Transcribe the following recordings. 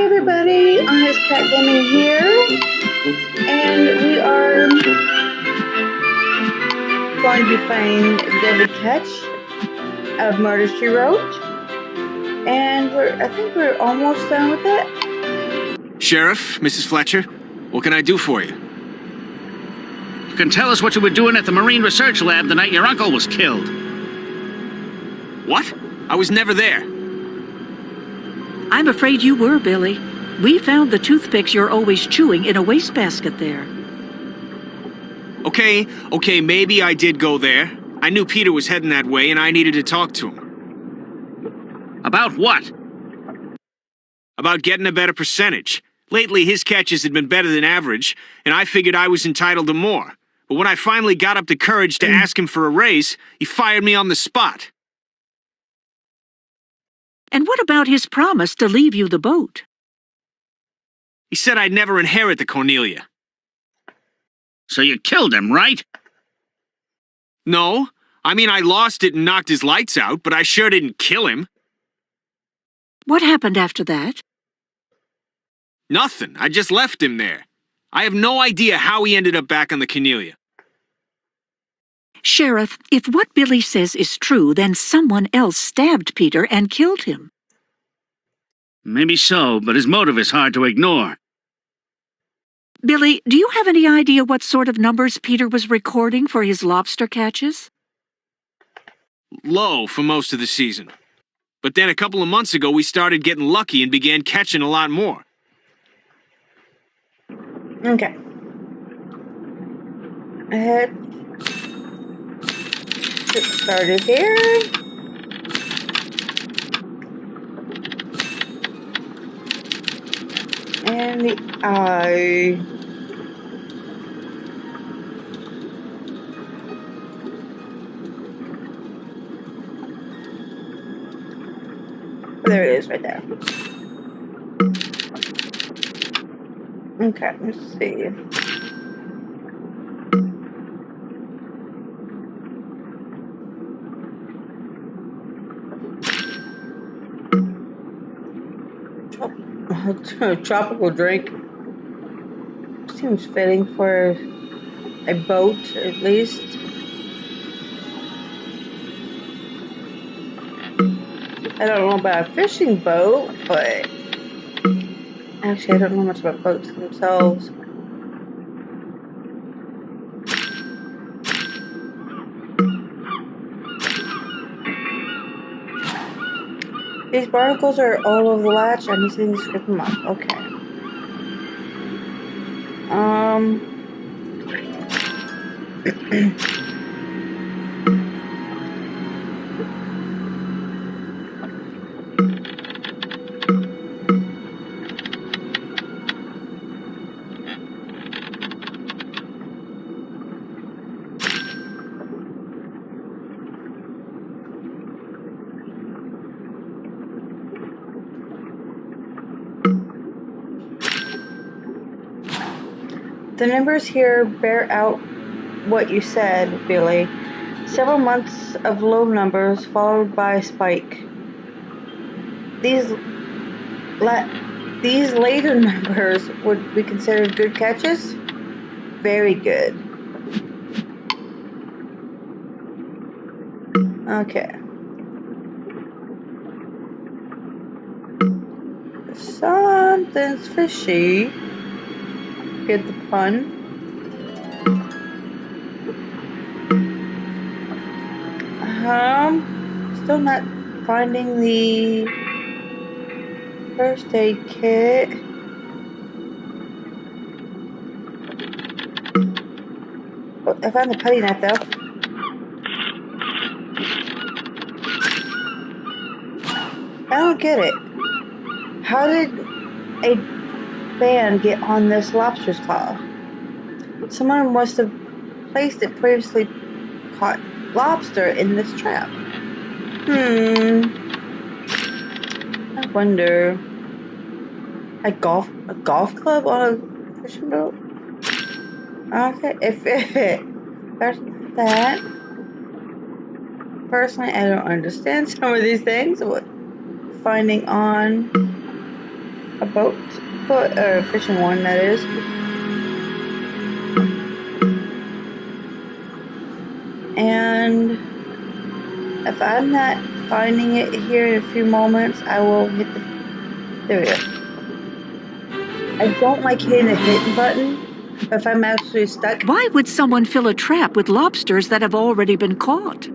everybody, Honest Cat Gaming here, and we are going to be playing Deadly Catch of Murder, She Wrote, and I think we're almost done with it. Sheriff, Mrs. Fletcher, what can I do for you? You can tell us what you were doing at the Marine Research Lab the night your uncle was killed. What? I was never there. I'm afraid you were, Billy. We found the toothpicks you're always chewing in a wastebasket there. Okay, maybe I did go there. I knew Peter was heading that way and I needed to talk to him. About what? About getting a better percentage. Lately, his catches had been better than average, and I figured I was entitled to more. But when I finally got up the courage to ask him for a raise, he fired me on the spot. And what about his promise to leave you the boat? He said I'd never inherit the Cornelia. So you killed him, right? No, I mean I lost it and knocked his lights out, but I sure didn't kill him. What happened after that? Nothing, I just left him there. I have no idea how he ended up back on the Cornelia. Sheriff, if what Billy says is true, then someone else stabbed Peter and killed him. Maybe so, but his motive is hard to ignore. Billy, do you have any idea what sort of numbers Peter was recording for his lobster catches? Low for most of the season. But then a couple of months ago we started getting lucky and began catching a lot more. Okay. Ahead. Get started here. And the eye. There it is, right there. Okay, let's see. Tropical drink seems fitting for a boat, at least. I don't know about a fishing boat, but actually I don't know much about boats themselves. These barnacles are all over the latch. I just need to strip them up. Okay. The numbers here bear out what you said, Billy. Several months of low numbers followed by a spike. These later numbers would be considered good catches? Very good. Okay. Something's fishy. Get the pun. Still not finding the first aid kit. Oh, I found the putty knife though. I don't get it. How did a band get on this lobster's claw? Someone must have placed it previously caught lobster in this trap. I wonder. A golf club on a fishing boat? Okay, if there's that. Personally, I don't understand some of these things. Finding on A boat, or a fishing one, that is. And if I'm not finding it here in a few moments, I will hit the... There we go. I don't like hitting the hit button if I'm actually stuck. Why would someone fill a trap with lobsters that have already been caught?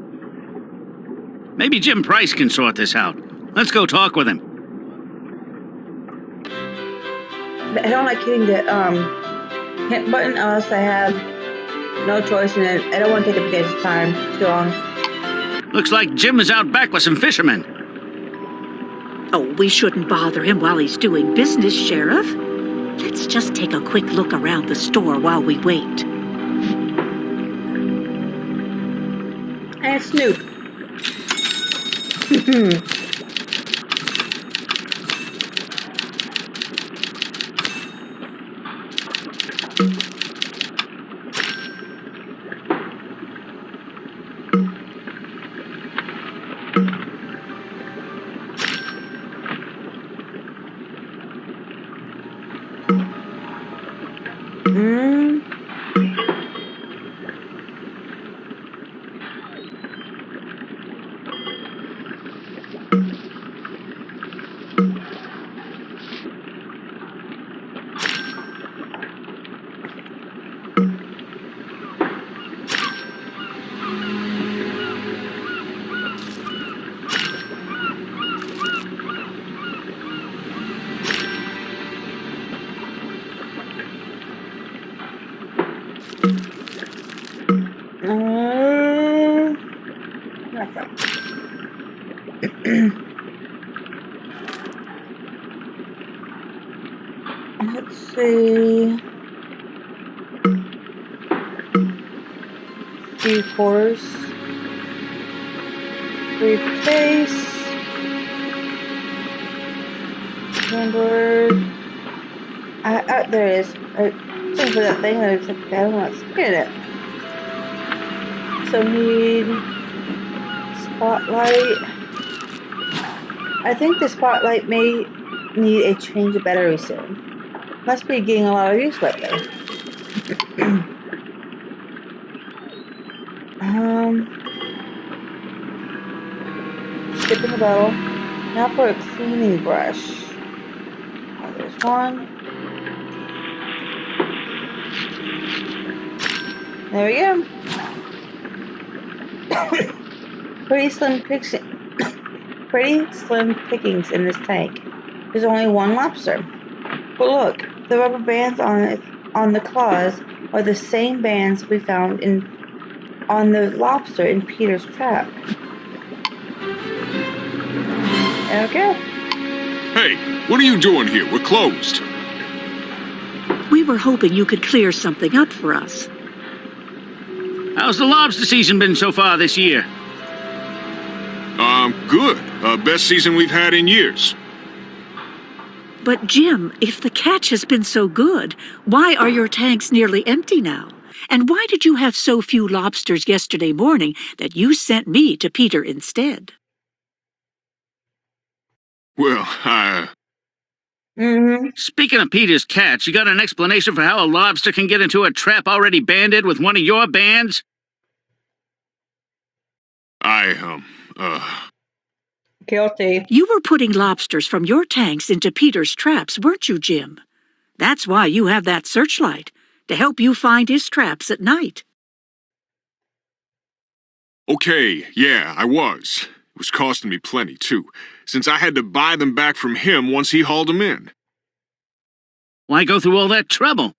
Maybe Jim Price can sort this out. Let's go talk with him. I don't like hitting the hit button unless I have no choice, and I don't want to take up the guy's time too long. Looks like Jim is out back with some fishermen. Oh, we shouldn't bother him while he's doing business, Sheriff. Let's just take a quick look around the store while we wait. And Snoop. Let's see. 3/4. 3 face. Handword. There it is. Something for that thing. I don't want to get it. So need spotlight. I think the spotlight may need a change of battery soon. Must be getting a lot of use lately. Skip in the bottle. Now for a cleaning brush. Oh, there's one. There we go. Pretty slim pickings in this tank. There's only one lobster. But look, the rubber bands on the claws are the same bands we found on the lobster in Peter's trap. Okay. Hey, what are you doing here? We're closed. We were hoping you could clear something up for us. How's the lobster season been so far this year? Good. Best season we've had in years. But Jim, if the catch has been so good, why are your tanks nearly empty now? And why did you have so few lobsters yesterday morning that you sent me to Peter instead? Well, Speaking of Peter's catch, you got an explanation for how a lobster can get into a trap already banded with one of your bands? Guilty. You were putting lobsters from your tanks into Peter's traps, weren't you, Jim? That's why you have that searchlight, to help you find his traps at night. Okay, yeah, I was. It was costing me plenty, too, since I had to buy them back from him once he hauled them in. Why go through all that trouble?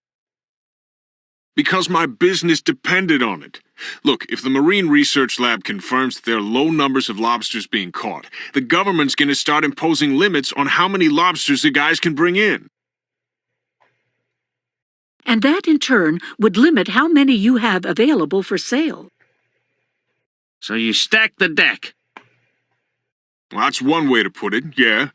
Because my business depended on it. Look, if the Marine Research Lab confirms that there are low numbers of lobsters being caught, the government's going to start imposing limits on how many lobsters the guys can bring in. And that, in turn, would limit how many you have available for sale. So you stacked the deck. Well, that's one way to put it, yeah.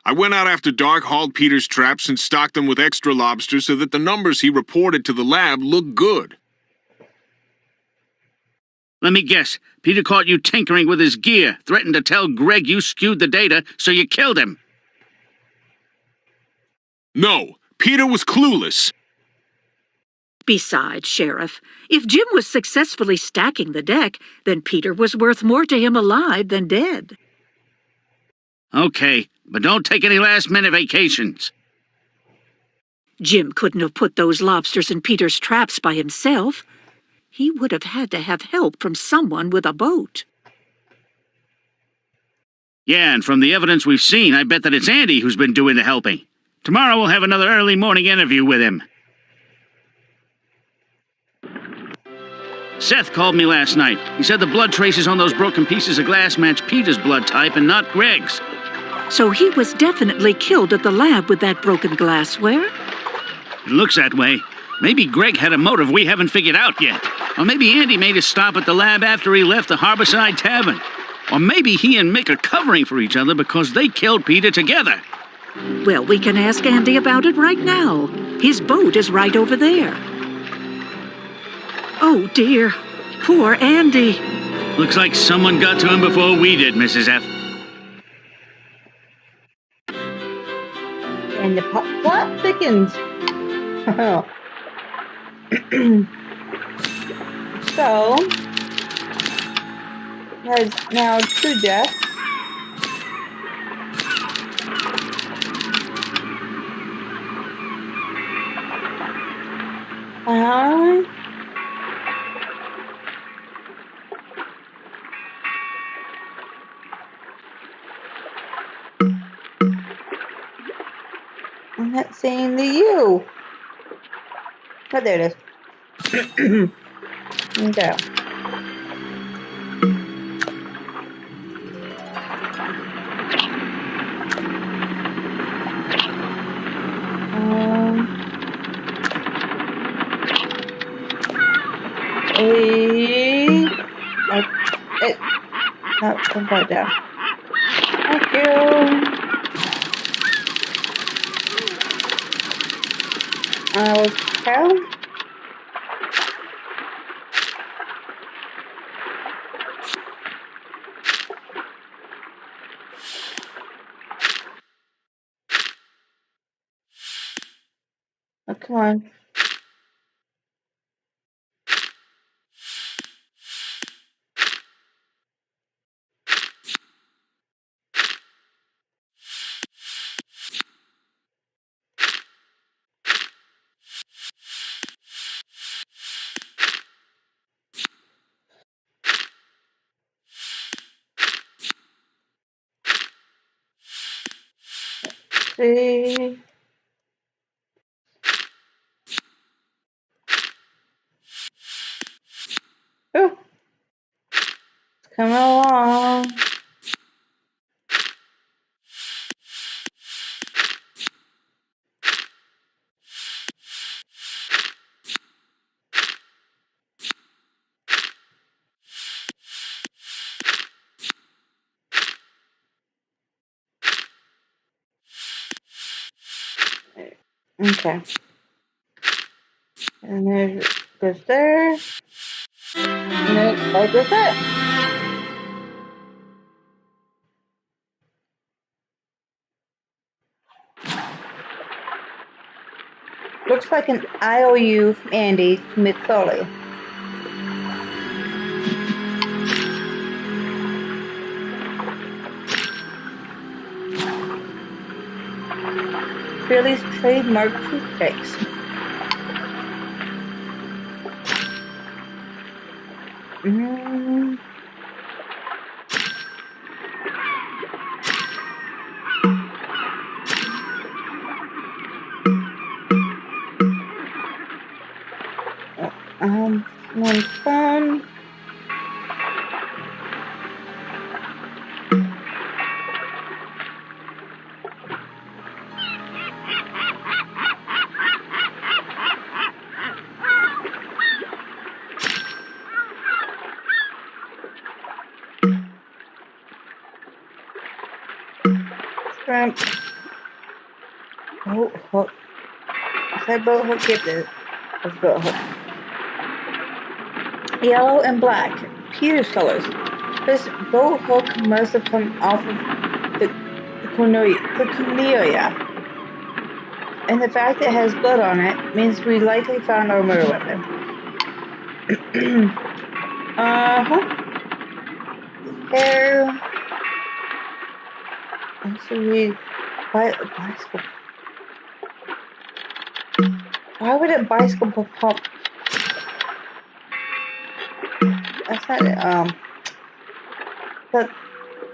I went out after dark, hauled Peter's traps, and stocked them with extra lobsters so that the numbers he reported to the lab looked good. Let me guess. Peter caught you tinkering with his gear, threatened to tell Greg you skewed the data, so you killed him. No, Peter was clueless. Besides, Sheriff, if Jim was successfully stacking the deck, then Peter was worth more to him alive than dead. Okay, but don't take any last-minute vacations. Jim couldn't have put those lobsters in Peter's traps by himself. He would have had to have help from someone with a boat. Yeah, and from the evidence we've seen, I bet that it's Andy who's been doing the helping. Tomorrow we'll have another early morning interview with him. Seth called me last night. He said the blood traces on those broken pieces of glass match Peter's blood type and not Greg's. So he was definitely killed at the lab with that broken glassware? It looks that way. Maybe Greg had a motive we haven't figured out yet. Or maybe Andy made a stop at the lab after he left the Harborside Tavern. Or maybe he and Mick are covering for each other because they killed Peter together. Well, we can ask Andy about it right now. His boat is right over there. Oh, dear. Poor Andy. Looks like someone got to him before we did, Mrs. F. And the plot thickens. So, has now 2 deaths. I'm not seeing the U. Oh, there it is. Okay. Don't go down. Thank you. Okay. Oh, come on. See. Oh, it's coming along. Okay. And then it goes there. And then it goes there. Looks like an IOU from Andy Smith-Sully. Billy's trademark toothpicks. One phone. Shrimp. Boat hook. Is that boat hook? Get this. That's boat hook. Yellow and black. Peter's colors. This boat hook must have come off of the Cornelia. And the fact it has blood on it means we likely found our murder weapon. Hair. So we bicycle. Why would a bicycle pump? That's not it.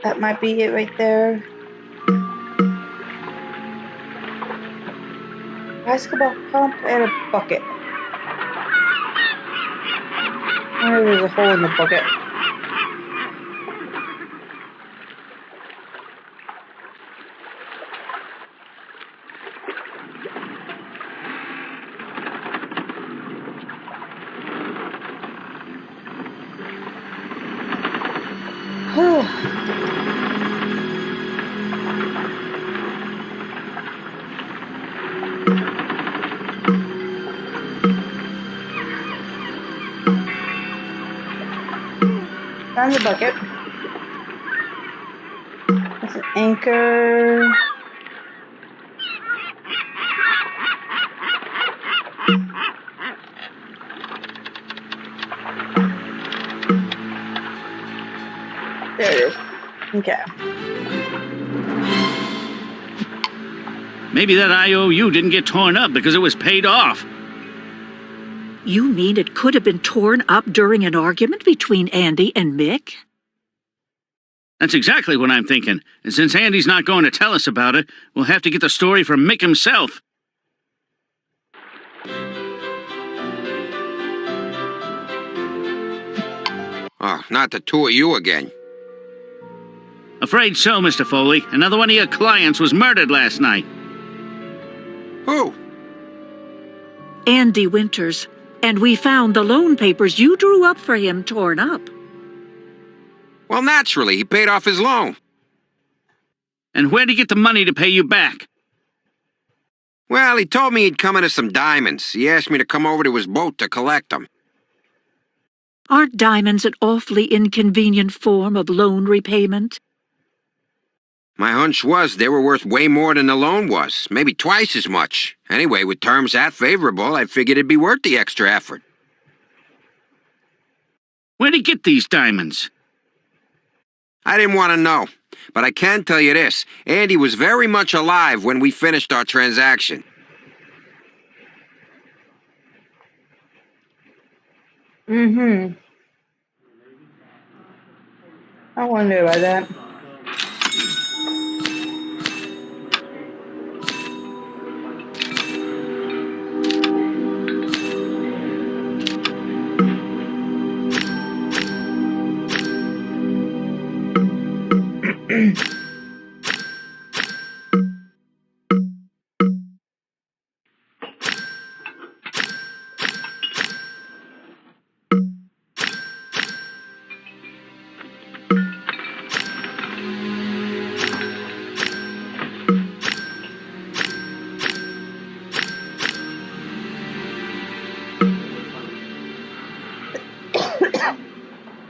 That might be it right there. Basketball pump and a bucket. Oh, there's a hole in the bucket. Found the bucket. That's an anchor. There it is. Okay. Maybe that IOU didn't get torn up because it was paid off. You mean it could have been torn up during an argument between Andy and Mick? That's exactly what I'm thinking. And since Andy's not going to tell us about it, we'll have to get the story from Mick himself. Oh, not the two of you again. Afraid so, Mr. Foley. Another one of your clients was murdered last night. Who? Andy Winters. And we found the loan papers you drew up for him torn up. Well, naturally, he paid off his loan. And where'd he get the money to pay you back? Well, he told me he'd come into some diamonds. He asked me to come over to his boat to collect them. Aren't diamonds an awfully inconvenient form of loan repayment? My hunch was they were worth way more than the loan was, maybe twice as much. Anyway, with terms that favorable, I figured it'd be worth the extra effort. Where'd he get these diamonds? I didn't want to know, but I can tell you this. Andy was very much alive when we finished our transaction. I wonder about that.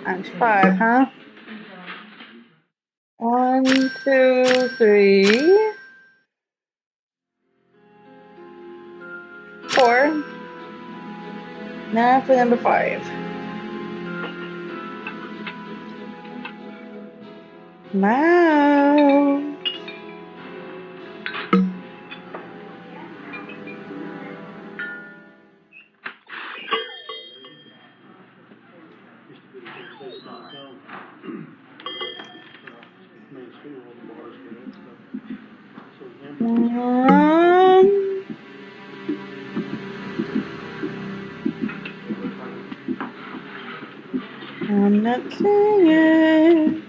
Times 5, huh? 1, 2, 3, 4. Now for number 5. Wow. I'm not singing.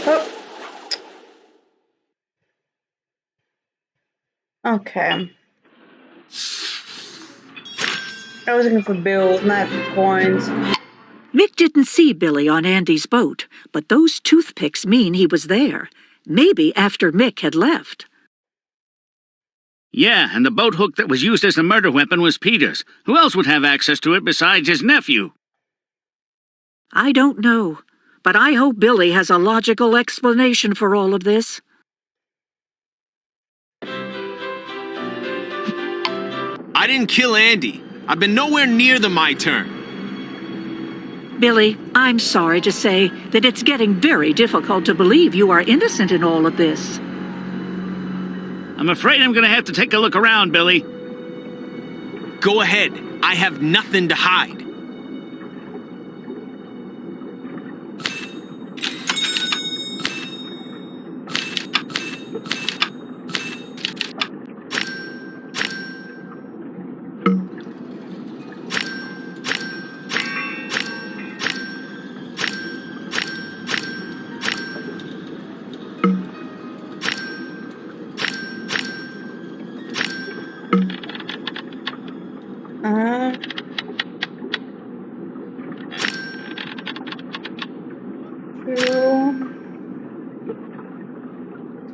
Oh. Okay. I was looking for bills, not coins. Mick didn't see Billy on Andy's boat, but those toothpicks mean he was there. Maybe after Mick had left. Yeah, and the boat hook that was used as the murder weapon was Peter's. Who else would have access to it besides his nephew? I don't know, but I hope Billy has a logical explanation for all of this. I didn't kill Andy. I've been nowhere near the my turn. Billy, I'm sorry to say that it's getting very difficult to believe you are innocent in all of this. I'm afraid I'm going to have to take a look around, Billy. Go ahead. I have nothing to hide.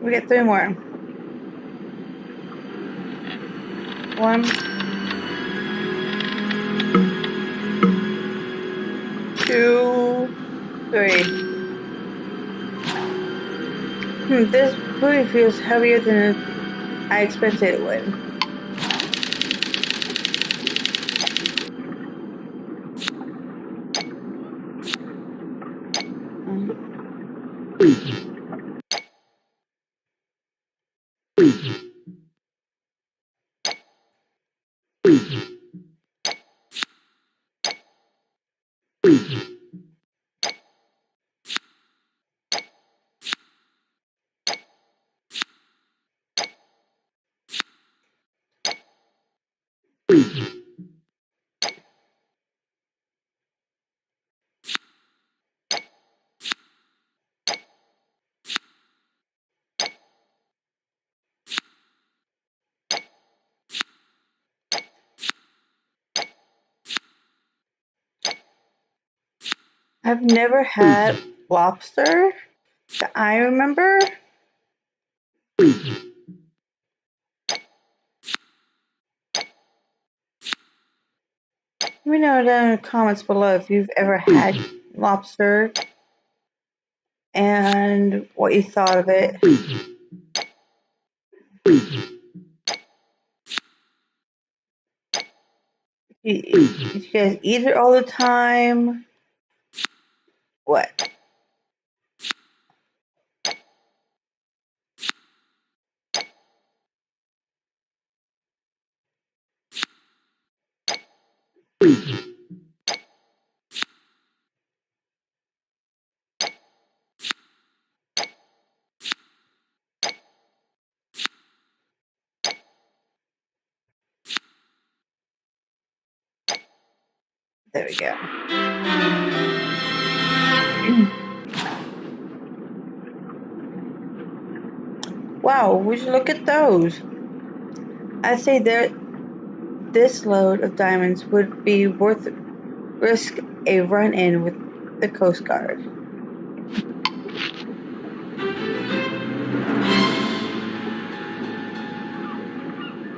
We get 3 more. 1, 2, 3. This booty feels heavier than I expected it would. I've never had lobster that I remember. Let me know down in the comments below if you've ever had lobster and what you thought of it. You guys eat it all the time? What? There we go. Wow, would you look at those? I'd say this load of diamonds would be worth risk a run-in with the Coast Guard.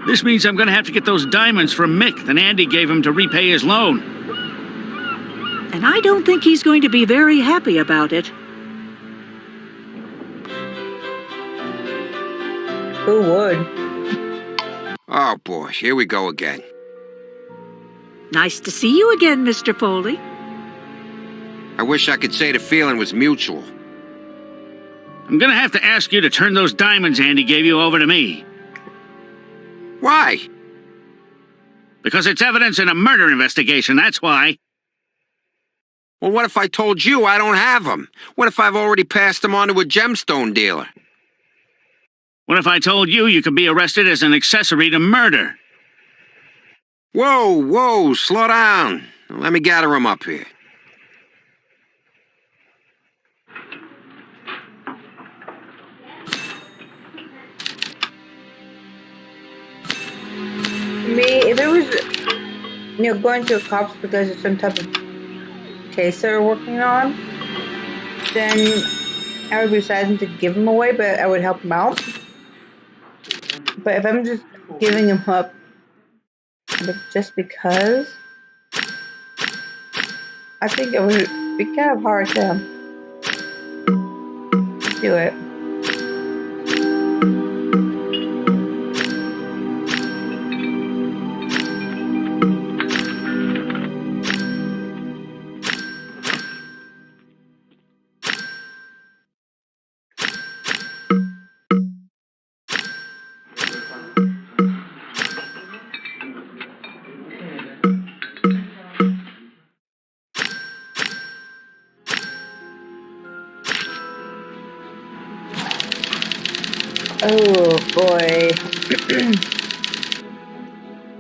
This means I'm going to have to get those diamonds from Mick that Andy gave him to repay his loan. And I don't think he's going to be very happy about it. Who would? Oh boy, here we go again. Nice to see you again, Mr. Foley. I wish I could say the feeling was mutual. I'm going to have to ask you to turn those diamonds Andy gave you over to me. Why? Because it's evidence in a murder investigation, that's why. Well, what if I told you I don't have them? What if I've already passed them on to a gemstone dealer? What if I told you you could be arrested as an accessory to murder? Whoa, slow down. Let me gather them up here. Me, if it was, going to the cops because of some type of case they're working on, then I would be deciding to give them away, but I would help them out. But if I'm just giving them up just because, I think it would be kind of hard to do it. Oh boy.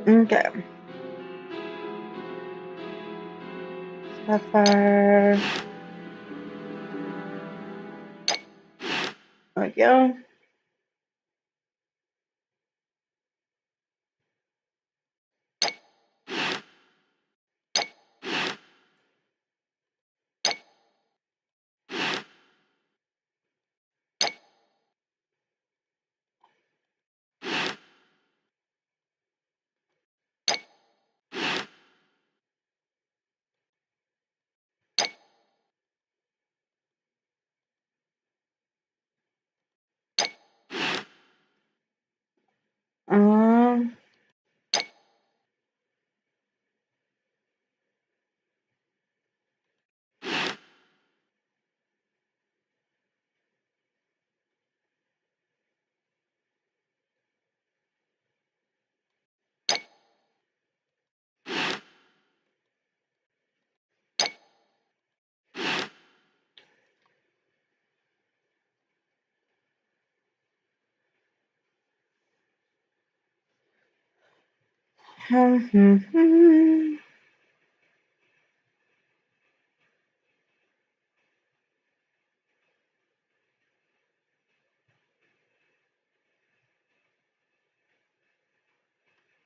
Okay. Sapphire. There we go. Um,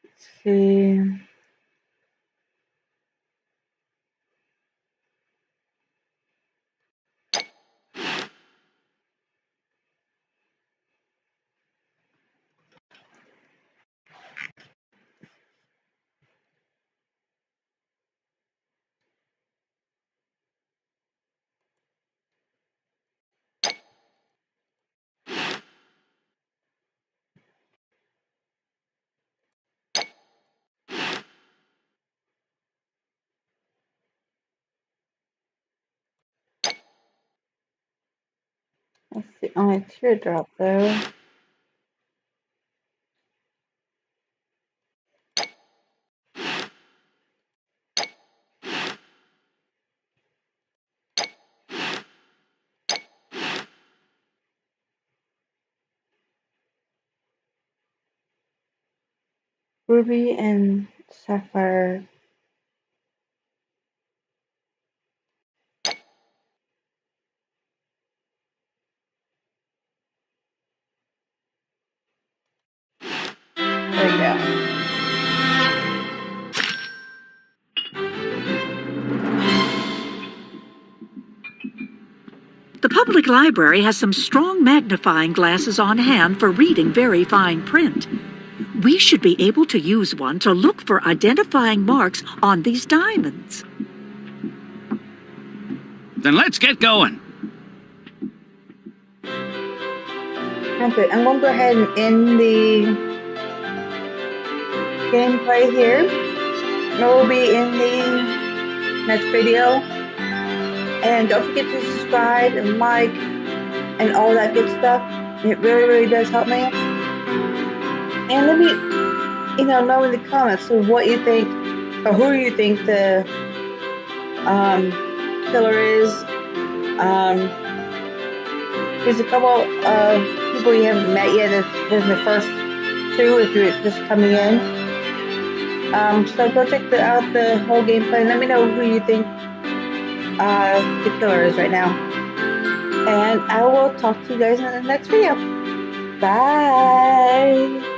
let's see. That's the only teardrop though. Ruby and sapphire. There we go. The public library has some strong magnifying glasses on hand for reading very fine print. We should be able to use one to look for identifying marks on these diamonds. Then let's get going. Okay, I'm going to go ahead and end the gameplay here. It will be in the next video. And don't forget to subscribe and like and all that good stuff. It really, really does help me. And let me, know in the comments of what you think, or who you think the killer is. There's a couple of people you haven't met yet. There's the first two if you're just coming in. So go check out the whole gameplay and let me know who you think the killer is right now. And I will talk to you guys in the next video. Bye!